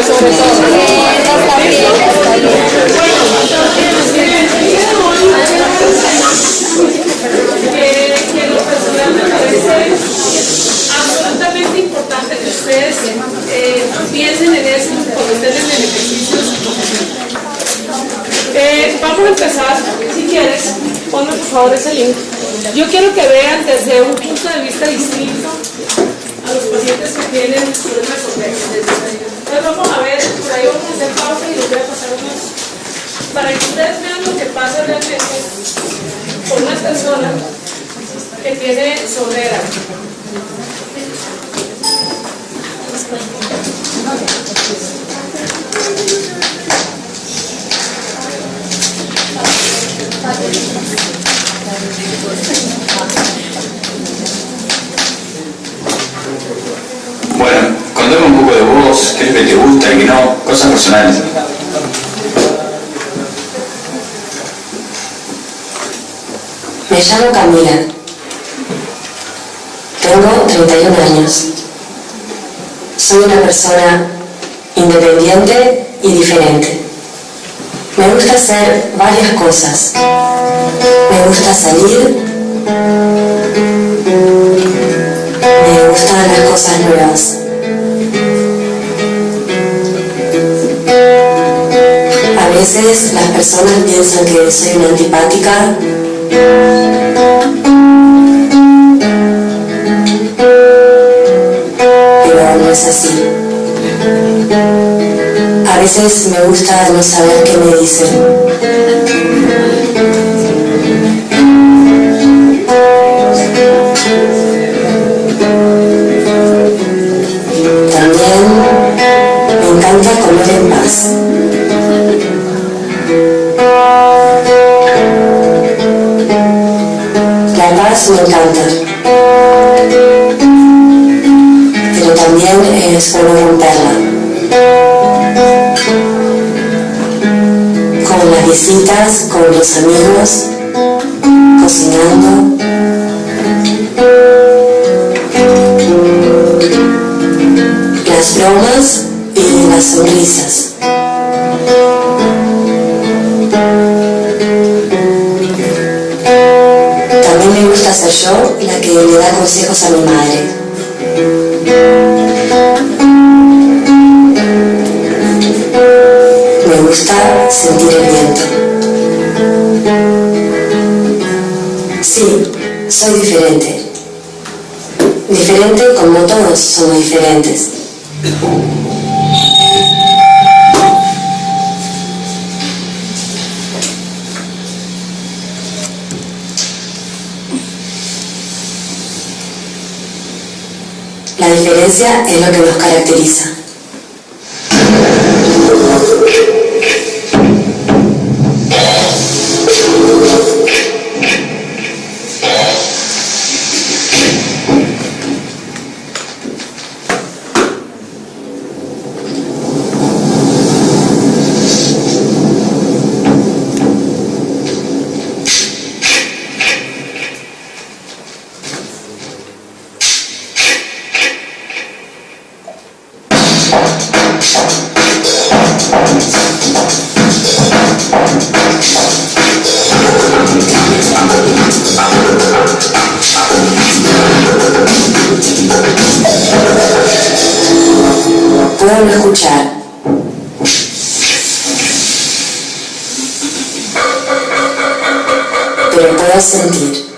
sobre todo. Está bien, está bien. Que lo personal me parece absolutamente importante que ustedes piensen en eso cuando estén en el ejercicio de su profesión. Vamos a empezar, si quieres, ponme por favor ese link. Yo quiero que vean desde un punto de vista distinto a los pacientes que tienen problemas ortopédicos. Entonces vamos a ver, por ahí vamos a hacer pausa y les voy a pasar unos, para que ustedes vean lo que pasa realmente con una persona que tiene sordera. Bueno, contame un poco de vos, qué es lo que te gusta y qué no, cosas personales. Me llamo Camila. Tengo 31 años. Soy una persona independiente y diferente. Me gusta hacer varias cosas. Me gusta salir. Me gustan las cosas nuevas. A veces las personas piensan que soy una antipática. Pero no es así. A veces me gusta no saber qué me dicen. También me encanta comer en paz. La paz me encanta. Pero también es bueno romperla. Con las visitas, con los amigos, cocinando. Las bromas y las sonrisas. También me gusta ser yo la que le da consejos a mi madre. Me gusta sentir el viento. Sí, soy diferente. Diferente como todos somos diferentes. La diferencia es lo que nos caracteriza. Puedo no escuchar. Pero puedo sentir.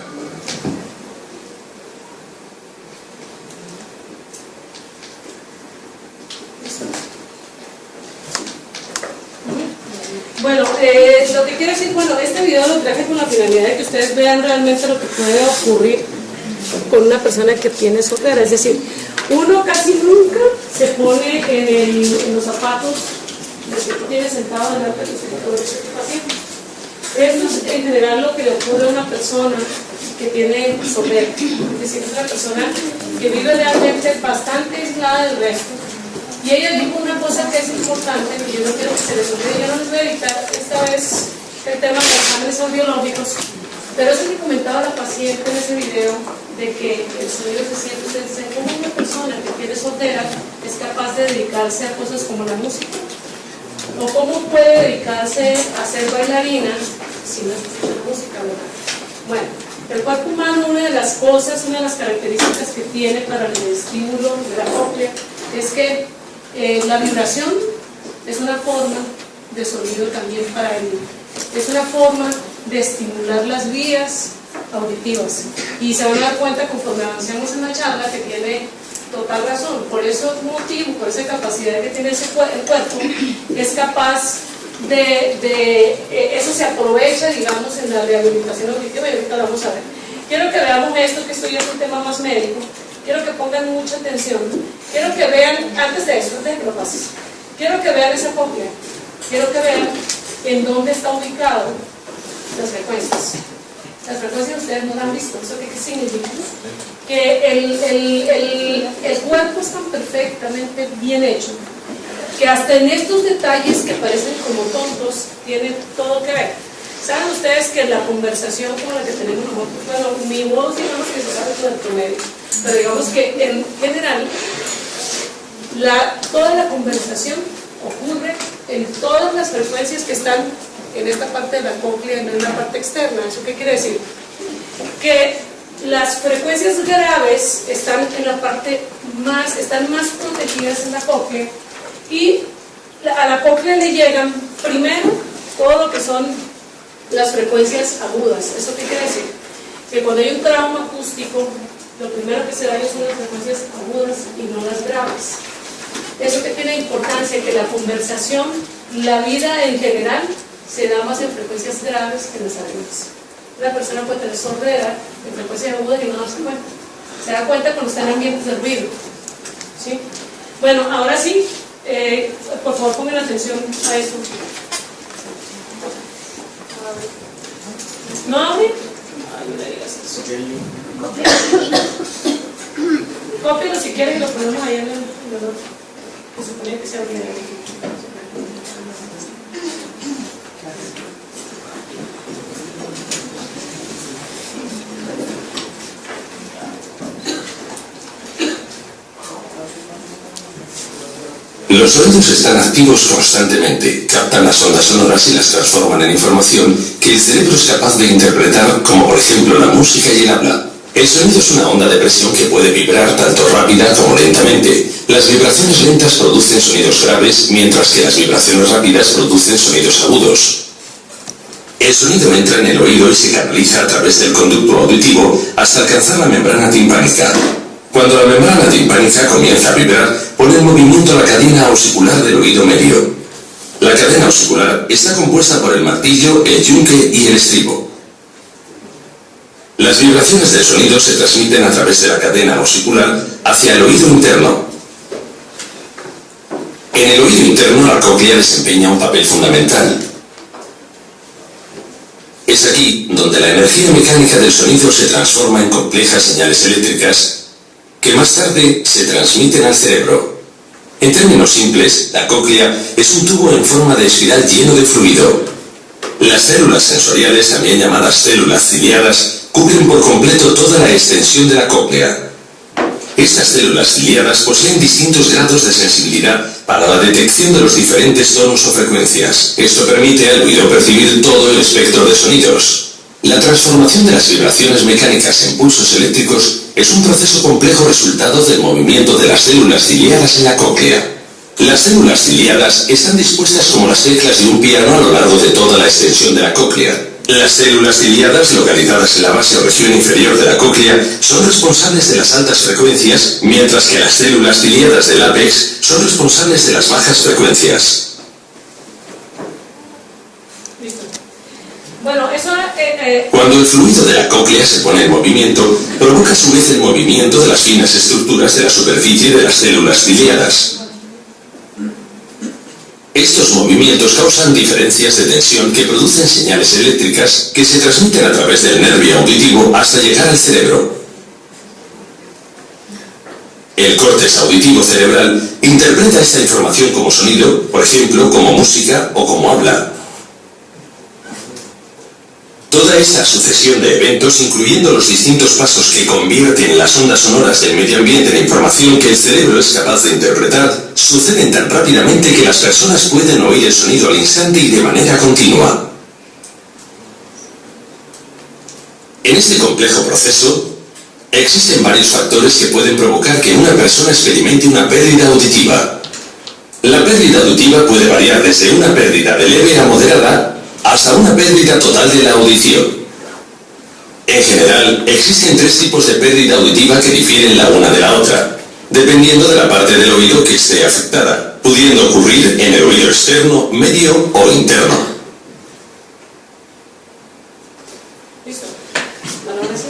Bueno, lo que quiero decir, bueno, este video lo traje con la finalidad de que ustedes vean realmente lo que puede ocurrir con una persona que tiene sordera. Es decir, uno casi nunca se pone en los zapatos del que tú tienes sentado delante de tu paciente. Esto es en general lo que le ocurre a una persona que tiene sordera. Es decir, es una persona que vive realmente bastante aislada del resto. Y ella dijo una cosa que es importante, que yo no quiero que se les olvide, yo no les voy a editar esta vez el tema de los exámenes audiológicos, pero eso que comentaba la paciente en ese video, de que el sonido se siente como una persona que tiene sordera es capaz de dedicarse a cosas como la música? ¿O cómo puede dedicarse a ser bailarina si no escucha música, verdad? Bueno, el cuerpo humano, una de las características que tiene para el estímulo de la cóclea es que la vibración es una forma de sonido también para él. Es una forma de estimular las vías auditivas. Y se van a dar cuenta conforme avancemos en la charla que tiene total razón. Por eso motivo, por esa capacidad que tiene el cuerpo, es capaz eso se aprovecha, digamos, en la rehabilitación auditiva, y ahorita lo vamos a ver. Quiero que veamos esto, que esto ya es un tema más médico. Quiero que pongan mucha atención. Quiero que vean, antes de eso, antes de que lo pases, quiero que vean esa cóclea. Quiero que vean en dónde está ubicado las frecuencias. Las frecuencias ustedes no las han visto. ¿Eso qué significa? Que el cuerpo es tan perfectamente bien hecho que hasta en estos detalles que parecen como tontos tienen todo que ver. ¿Saben ustedes que la conversación como la que tenemos nosotros, bueno, mi voz digamos que se sabe todo el promedio, pero digamos que en general toda la conversación ocurre en todas las frecuencias que están en esta parte de la cóclea, en la parte externa? ¿Eso qué quiere decir? Que las frecuencias graves están en la parte están más protegidas en la cóclea, y a la cóclea le llegan primero todo lo que son las frecuencias agudas. ¿Eso qué quiere decir? Que cuando hay un trauma acústico, lo primero que se daña son las frecuencias agudas y no las graves. Eso que tiene importancia, que la conversación, la vida en general, se da más en frecuencias graves que en las agudas. Una persona puede tener sordera en frecuencias agudas y no darse cuenta. Se da cuenta cuando está en ambientes de ruido. ¿Sí? Bueno, ahora sí, por favor pongan atención a eso. ¿No abre? Ay, no le digas eso. Cópialo si quieren y lo ponemos ahí en el otro. Se suponía que se abría. Los sonidos están activos constantemente, captan las ondas sonoras y las transforman en información que el cerebro es capaz de interpretar, como por ejemplo la música y el habla. El sonido es una onda de presión que puede vibrar tanto rápida como lentamente. Las vibraciones lentas producen sonidos graves, mientras que las vibraciones rápidas producen sonidos agudos. El sonido entra en el oído y se canaliza a través del conducto auditivo hasta alcanzar la membrana timpánica. Cuando la membrana timpánica comienza a vibrar, pone en movimiento la cadena auricular del oído medio. La cadena auricular está compuesta por el martillo, el yunque y el estribo. Las vibraciones del sonido se transmiten a través de la cadena auricular hacia el oído interno. En el oído interno, la cóclea desempeña un papel fundamental. Es aquí donde la energía mecánica del sonido se transforma en complejas señales eléctricas que más tarde se transmiten al cerebro. En términos simples, la cóclea es un tubo en forma de espiral lleno de fluido. Las células sensoriales, también llamadas células ciliadas, cubren por completo toda la extensión de la cóclea. Estas células ciliadas poseen distintos grados de sensibilidad para la detección de los diferentes tonos o frecuencias. Esto permite al oído percibir todo el espectro de sonidos. La transformación de las vibraciones mecánicas en pulsos eléctricos es un proceso complejo resultado del movimiento de las células ciliadas en la cóclea. Las células ciliadas están dispuestas como las teclas de un piano a lo largo de toda la extensión de la cóclea. Las células ciliadas, localizadas en la base o región inferior de la cóclea, son responsables de las altas frecuencias, mientras que las células ciliadas del ápex son responsables de las bajas frecuencias. Bueno, eso... Cuando el fluido de la cóclea se pone en movimiento, provoca a su vez el movimiento de las finas estructuras de la superficie de las células ciliadas. Estos movimientos causan diferencias de tensión que producen señales eléctricas que se transmiten a través del nervio auditivo hasta llegar al cerebro. El córtex auditivo cerebral interpreta esta información como sonido, por ejemplo, como música o como habla. Toda esta sucesión de eventos, incluyendo los distintos pasos que convierten las ondas sonoras del medio ambiente en información que el cerebro es capaz de interpretar, suceden tan rápidamente que las personas pueden oír el sonido al instante y de manera continua. En este complejo proceso, existen varios factores que pueden provocar que una persona experimente una pérdida auditiva. La pérdida auditiva puede variar desde una pérdida de leve a moderada hasta una pérdida total de la audición. En general, existen 3 tipos de pérdida auditiva que difieren la una de la otra, dependiendo de la parte del oído que esté afectada, pudiendo ocurrir en el oído externo, medio o interno. ¿Listo? Bueno, ahora sí.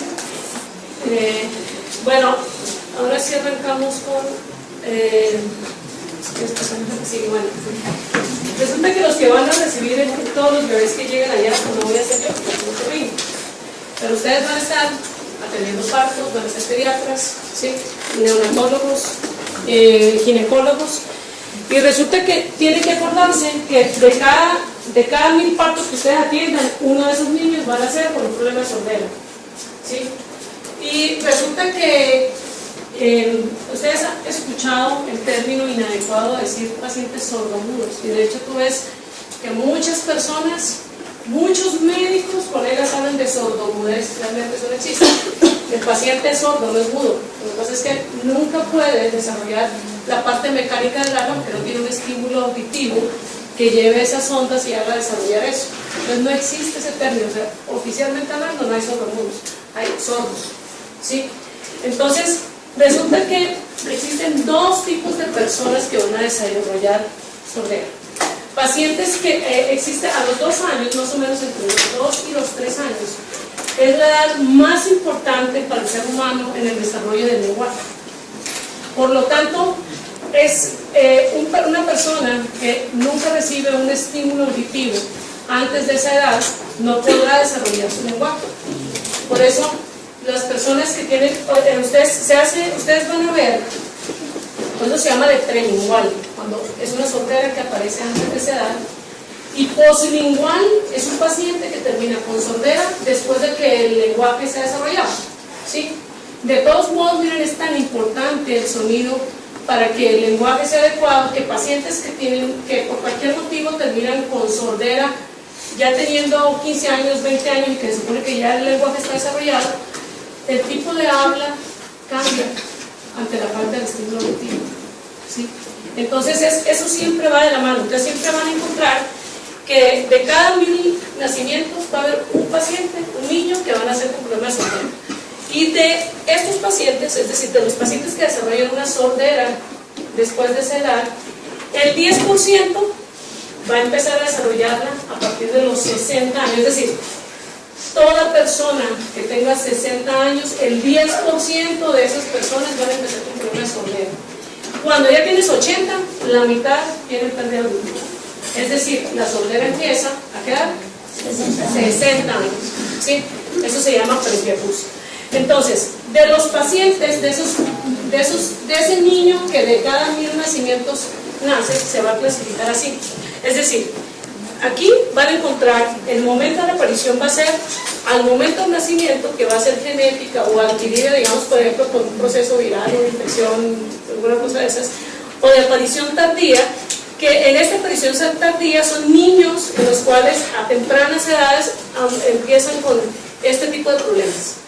Ahora sí arrancamos con... sí, bueno. Resulta que los que van a recibir todos los bebés que llegan allá, pues no voy a hacer yo, porque no se ríen. Pero ustedes van a estar atendiendo partos, van a ser pediatras, ¿sí? Neonatólogos, ginecólogos. Y resulta que tienen que acordarse que de cada 1000 partos que ustedes atiendan, uno de esos niños van a ser por un problema de sordera, ¿sí? Y resulta que ustedes han escuchado el término inadecuado de decir pacientes sordomudos, y de hecho tú ves que muchas personas, muchos médicos, colegas hablan de sordomudez, realmente eso no existe. El paciente es sordo, no es mudo. Lo que pasa es que nunca puede desarrollar la parte mecánica del habla porque no tiene un estímulo auditivo que lleve esas ondas y haga desarrollar eso. Entonces no existe ese término, o sea, oficialmente hablando no hay sordomudos, hay sordos, ¿sí? Entonces resulta que existen 2 tipos de personas que van a desarrollar sordera. Pacientes que existen a los 2 años, más o menos entre los 2 y los 3 años, es la edad más importante para el ser humano en el desarrollo del lenguaje. Por lo tanto, es una persona que nunca recibe un estímulo auditivo antes de esa edad no podrá desarrollar su lenguaje. Por eso, las personas que tienen, ustedes van a ver, eso se llama de prelingual, cuando es una sordera que aparece antes de esa edad, y poslingual es un paciente que termina con sordera después de que el lenguaje se ha desarrollado, ¿sí? De todos modos, miren, es tan importante el sonido para que el lenguaje sea adecuado, que pacientes que por cualquier motivo terminan con sordera, ya teniendo 15 años, 20 años, y que se supone que ya el lenguaje está desarrollado, el tipo de habla cambia ante la falta de estímulo auditivo, ¿sí? Entonces eso siempre va de la mano. Ustedes siempre van a encontrar que de cada 1000 nacimientos va a haber un paciente, un niño que van a nacer con problemas de sordera. Y de estos pacientes, es decir, de los pacientes que desarrollan una sordera después de esa edad, el 10% va a empezar a desarrollarla a partir de los 60 años, es decir, toda persona que tenga 60 años, el 10% de esas personas van a empezar con problemas de sordera. Cuando ya tienes 80, la mitad tienen pérdida auditiva. Es decir, la sordera empieza a quedar 60 años, ¿sí? Eso se llama presbiacusia. Entonces, de los pacientes, de ese niño que de cada 1000 nacimientos nace, se va a clasificar así. Es decir, aquí van a encontrar, el momento de la aparición va a ser al momento del nacimiento, que va a ser genética o adquirida, digamos, por ejemplo, por un proceso viral, una infección, alguna cosa de esas, o de aparición tardía, que en esta aparición tardía son niños en los cuales a tempranas edades empiezan con este tipo de problemas.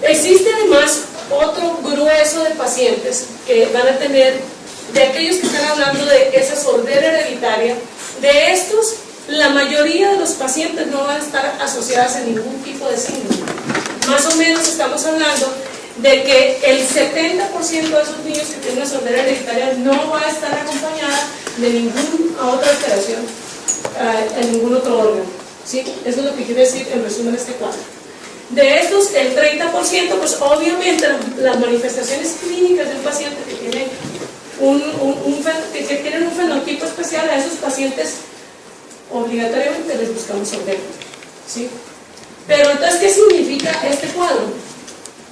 Existe además otro grueso de pacientes que van a tener, de aquellos que están hablando de esa sordera hereditaria, de estos, la mayoría de los pacientes no van a estar asociadas a ningún tipo de síndrome. Más o menos estamos hablando de que el 70% de esos niños que tienen una sordera hereditaria no va a estar acompañada de ninguna otra alteración en ningún otro órgano, ¿sí? Eso es lo que quiere decir en resumen este cuadro. De estos, el 30%, pues obviamente las manifestaciones clínicas de un paciente que tiene que tienen un fenotipo especial, a esos pacientes obligatoriamente les buscamos sordera, ¿sí? Pero entonces, ¿qué significa este cuadro?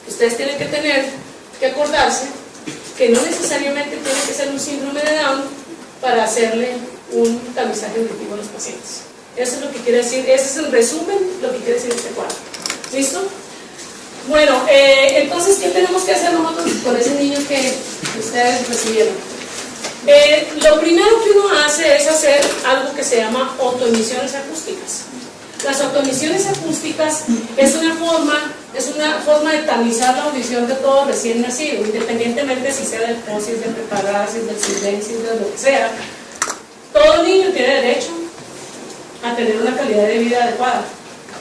Ustedes tienen que acordarse que no necesariamente tiene que ser un síndrome de Down para hacerle un tamizaje auditivo a los pacientes. Eso es lo que quiere decir, ese es el resumen, lo que quiere decir este cuadro. ¿Listo? Bueno, entonces, ¿qué tenemos que hacer nosotros con ese niño que ustedes recibieron? Lo primero que uno hace es hacer algo que se llama autoemisiones acústicas. Las autoemisiones acústicas es una forma de tamizar la audición de todo recién nacido, independientemente si sea del POS, si es del preparado, si es del silencio, de lo que sea. Todo niño tiene derecho a tener una calidad de vida adecuada.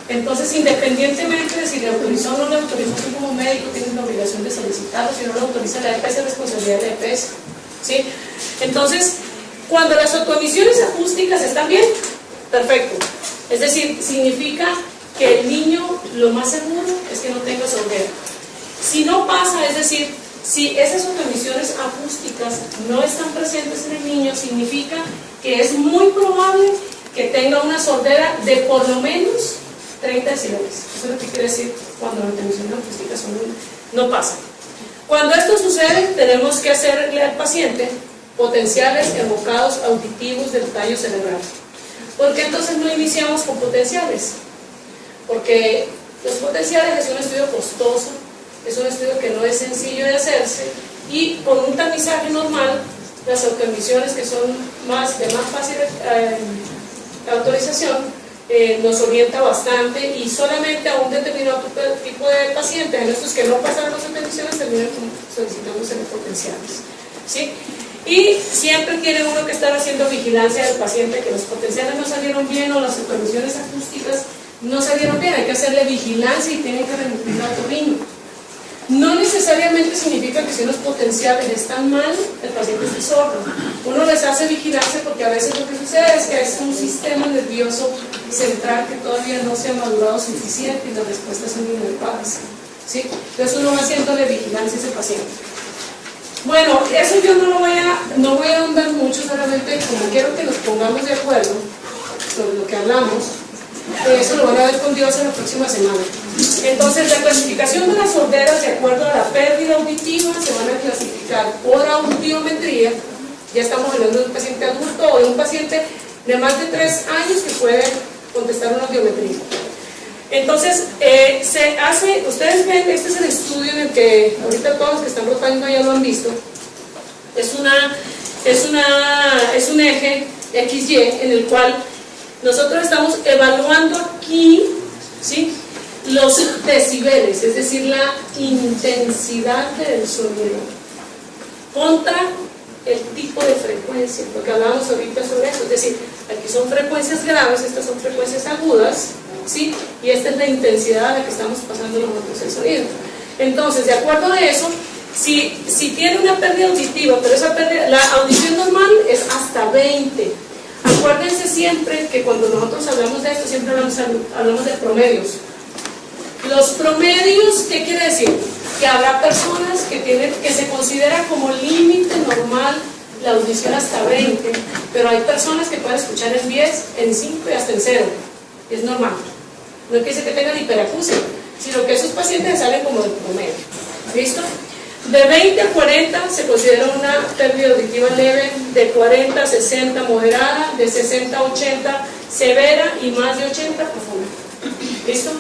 Entonces, independientemente de si le autorizó o no le autorizó, tú como médico tienes la obligación de solicitarlo. Si no lo autoriza la EPS, es responsabilidad de la EPS, ¿sí? Entonces, cuando las autoemisiones acústicas están bien, perfecto. Es decir, significa que el niño lo más seguro es que no tenga sordera. Si no pasa, es decir, si esas autoemisiones acústicas no están presentes en el niño, significa que es muy probable que tenga una sordera de por lo menos 30 decibeles. Eso es lo que quiere decir cuando las autoemisiones acústicas no pasan. Cuando esto sucede, tenemos que hacerle al paciente potenciales evocados auditivos del tallo cerebral. ¿Por qué entonces no iniciamos con potenciales? Porque los potenciales es un estudio costoso, es un estudio que no es sencillo de hacerse, y con un tamizaje normal, las autoemisiones que son de más fácil autorización, nos orienta bastante, y solamente a un determinado tipo de pacientes, en estos que no pasaron las autoemisiones, terminan solicitándose los potenciales, ¿sí? Y siempre tiene uno que estar haciendo vigilancia del paciente, que los potenciales no salieron bien o las autoemisiones acústicas no salieron bien. Hay que hacerle vigilancia y tiene que remitir al otorrino. No necesariamente significa que si unos potenciales están mal, el paciente esté sordo. Uno les hace vigilancia porque a veces lo que sucede es que es un sistema nervioso central que todavía no se ha madurado suficiente y las respuestas son inadecuadas, ¿sí? Entonces uno va haciéndole vigilancia a ese paciente. Bueno, eso yo no voy a ahondar mucho, solamente como quiero que nos pongamos de acuerdo sobre lo que hablamos. Eso lo van a ver con Dios en la próxima semana. Entonces, la clasificación de las sorderas de acuerdo a la pérdida auditiva se van a clasificar por audiometría. Ya estamos hablando de un paciente adulto o de un paciente de más de 3 años que puede contestar una audiometría. Entonces, se hace, ustedes ven, este es el estudio en el que ahorita todos los que están rotando ya lo han visto. Es un eje XY en el cual nosotros estamos evaluando aquí, ¿sí?, los decibeles, es decir, la intensidad del sonido contra el tipo de frecuencia, porque hablábamos ahorita sobre eso. Es decir, aquí son frecuencias graves, estas son frecuencias agudas, ¿sí? Y esta es la intensidad a la que estamos pasando nosotros el sonido. Entonces, de acuerdo a eso, si tiene una pérdida auditiva, pero esa pérdida, la audición normal es hasta 20. Acuérdense siempre que cuando nosotros hablamos de esto, siempre hablamos de promedios. Los promedios, ¿qué quiere decir? Que habrá personas que se considera como límite normal la audición hasta 20, pero hay personas que pueden escuchar en 10, en 5 y hasta en 0. Es normal. No quiere decir que tengan hiperacusia, sino que esos pacientes salen como del promedio. ¿Listo? De 20 a 40 se considera una pérdida auditiva leve, de 40 a 60 moderada, de 60 a 80 severa y más de 80 profunda. ¿Listo?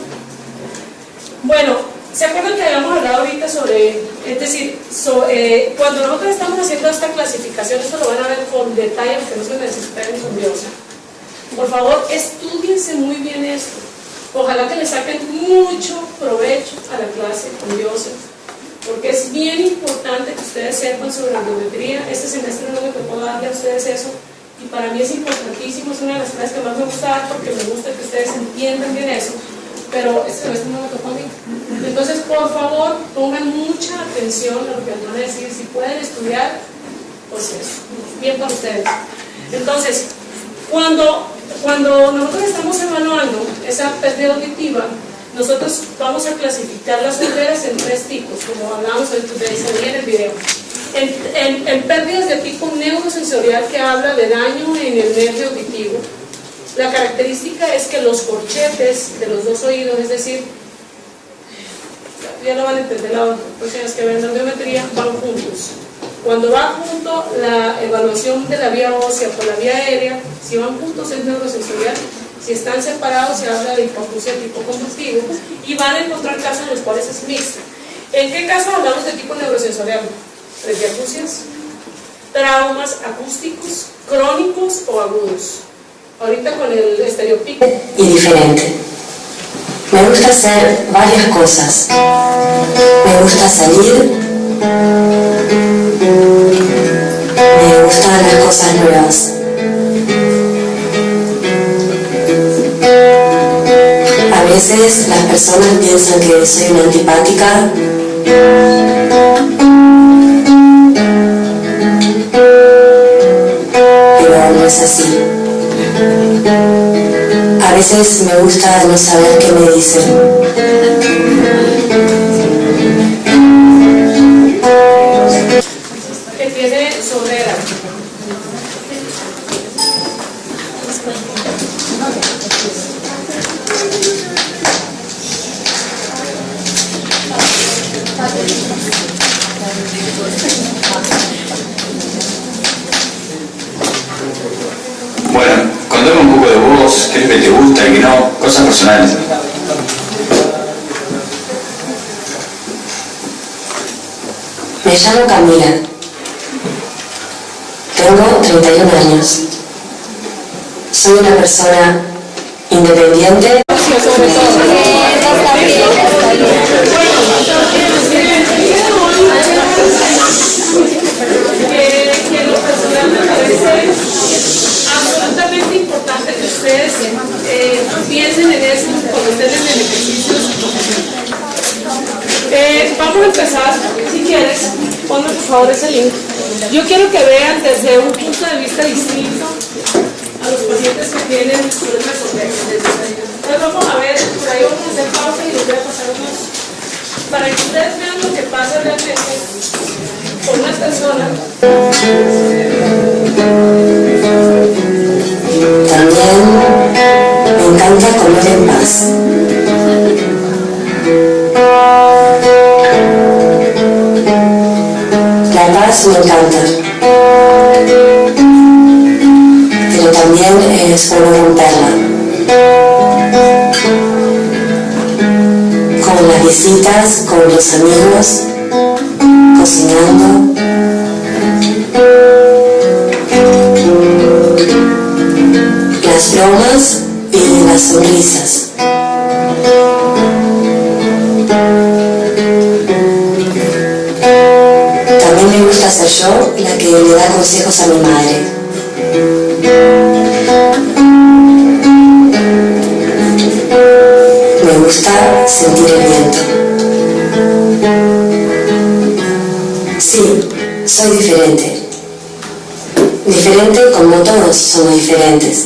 Bueno, ¿se acuerdan que habíamos hablado ahorita sobre, es decir, cuando nosotros estamos haciendo esta clasificación, esto lo van a ver con detalle, porque no se necesita nerviosa. Por favor, estudiense muy bien esto. Ojalá que le saquen mucho provecho a la clase con Dios, porque es bien importante que ustedes sepan sobre la audiometría. Este semestre no me tocó darle a ustedes eso, y para mí es importantísimo, es una de las clases que más me gusta dar, porque me gusta que ustedes entiendan bien eso, pero este semestre no me tocó a mí. Entonces, por favor, pongan mucha atención a lo que les van a decir. Si pueden estudiar, pues es bien para ustedes. Entonces, cuando nosotros estamos evaluando esa pérdida auditiva, nosotros vamos a clasificar las sorderas en 3 tipos, como hablábamos en el video. En pérdidas de tipo neurosensorial, que habla de daño en el nervio auditivo, la característica es que los corchetes de los 2 oídos, es decir, ya lo van a entender las personas que ven la audiometría, van juntos. Cuando va junto la evaluación de la vía ósea por la vía aérea, si van juntos es neurosensorial, Si están separados se habla de hipoacusia tipo conductivo y van a encontrar casos en los cuales es mixta. ¿En qué caso hablamos de tipo neurosensorial? Presbiacusias, traumas acústicos, crónicos o agudos. Ahorita con el estereopico. Y diferente. Me gusta hacer varias cosas. Me gusta salir. Me gustan las cosas nuevas. A veces las personas piensan que soy una antipática. Pero no es así. A veces me gusta no saber qué me dicen. Que tiene sordera. Bueno, contame un poco de vos, qué es lo que te gusta y qué no, cosas personales. Me llamo Camila. Tengo 31 años. Soy una persona independiente. Sobre todo. Que en lo personal me parece absolutamente importante que ustedes piensen en eso cuando estén en el ejercicio. Vamos a empezar, si quieres, ponme por favor ese link. Yo quiero que vean desde un punto de vista distinto a los pacientes que tienen problemas ortopédicos. Entonces vamos a ver, por ahí vamos a hacer pausa y les voy a pasar unos, para que ustedes vean lo que pasa realmente con una persona. También me encanta comer en paz. La paz me encanta. Pero también es bueno romperla. Con las visitas, con los amigos, cocinando. Las bromas y las sonrisas. También me gusta ser yo la que le da consejos a mi madre. Me gusta sentir el viento. Sí, soy diferente. Diferente como todos somos diferentes.